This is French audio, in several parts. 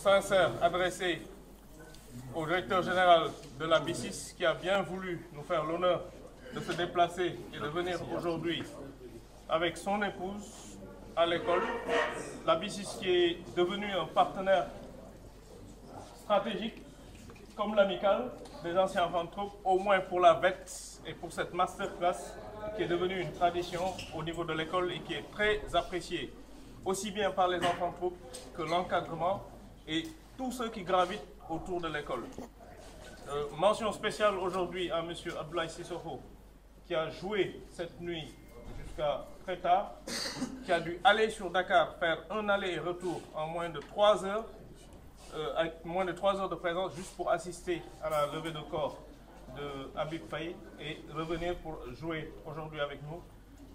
sincère adressée au directeur général de la BICIS qui a bien voulu nous faire l'honneur de se déplacer et de venir aujourd'hui avec son épouse à l'école. La BICIS qui est devenue un partenaire stratégique comme l'amicale des anciens enfants de troupe, au moins pour la VET et pour cette masterclass qui est devenue une tradition au niveau de l'école et qui est très appréciée, aussi bien par les enfants de troupe que l'encadrement et tous ceux qui gravitent autour de l'école. Mention spéciale aujourd'hui à M. Abdoulaye Sissoko, qui a joué cette nuit jusqu'à très tard, qui a dû aller sur Dakar, faire un aller et retour en moins de 3 heures, avec moins de 3 heures de présence juste pour assister à la levée de corps de Habib Faye et revenir pour jouer aujourd'hui avec nous.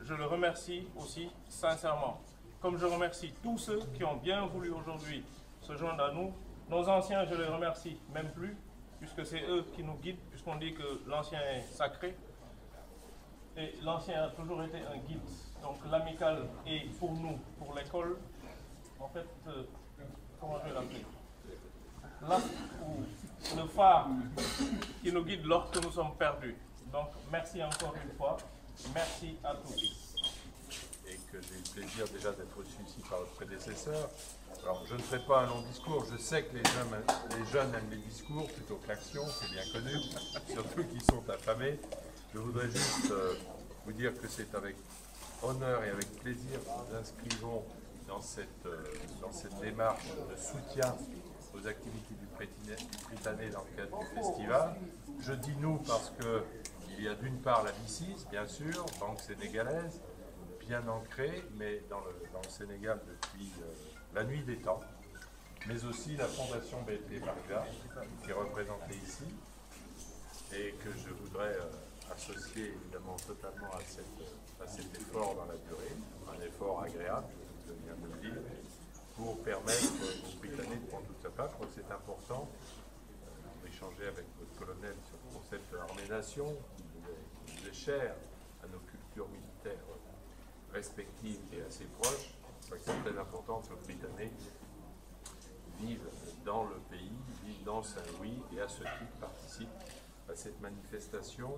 Je le remercie aussi sincèrement. Comme je remercie tous ceux qui ont bien voulu aujourd'hui se joindre à nous. Nos anciens, je les remercie même plus, puisque c'est eux qui nous guident, puisqu'on dit que l'ancien est sacré. Et l'ancien a toujours été un guide. Donc l'amicale est pour nous, pour l'école, en fait, comment je vais l'appeler, le phare qui nous guide lorsque nous sommes perdus. Donc merci encore une fois. Merci à tous. Et que j'ai eu le plaisir déjà d'être reçu ici par votre prédécesseur. Alors je ne ferai pas un long discours, je sais que les jeunes aiment les discours plutôt que l'action, c'est bien connu, surtout qu'ils sont affamés. Je voudrais juste vous dire que c'est avec honneur et avec plaisir que nous inscrivons dans cette démarche de soutien aux activités du Prytanée dans le cadre du festival. Je dis nous parce qu'il y a d'une part la BICIS, bien sûr, banque sénégalaise, bien ancrée, mais dans le Sénégal depuis la nuit des temps, mais aussi la Fondation BNP Paribas, qui est représentée ici, et que je voudrais associer évidemment totalement à cet effort dans la durée, un effort agréable, je viens de le dire, pour permettre aux Britanniques de prendre toute sa part. Je crois que c'est important d'échanger avec votre colonel sur le concept armée-nation, qui nous est cher à nos cultures militaires respectives et assez proches. Je crois que c'est très important que les Britanniques vivent dans le pays, vivent dans Saint-Louis et à ce titre participent à cette manifestation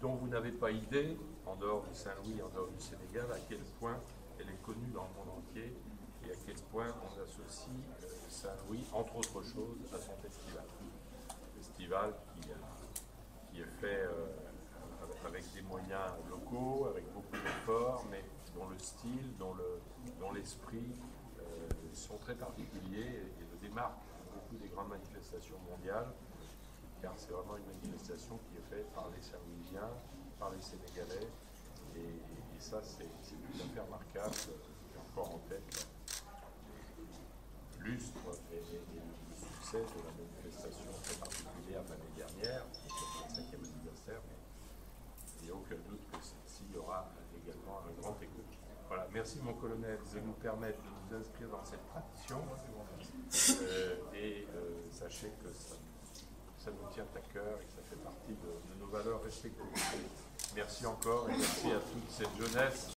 dont vous n'avez pas idée, en dehors de Saint-Louis, en dehors du Sénégal, à quel point elle est connue dans le monde entier et à quel point on associe Saint-Louis, entre autres choses, à son festival. Festival qui est fait avec des moyens locaux, avec beaucoup d'efforts, mais dont le style, dont l'esprit sont très particuliers et le démarquent beaucoup des grandes manifestations mondiales, car c'est vraiment une manifestation qui est faite par les Saint-Louisiens, par les Sénégalais, et ça c'est une affaire remarquable. J'ai encore en tête lustre et le succès de la manifestation très particulière l'année dernière, pour le 25e anniversaire, mais il n'y a aucun doute que celle-ci aura également un grand écho. Voilà, merci mon colonel de nous permettre de nous inscrire dans cette tradition, et sachez que ça nous tient à cœur et que ça fait partie de nos valeurs respectives. Merci encore et merci à toute cette jeunesse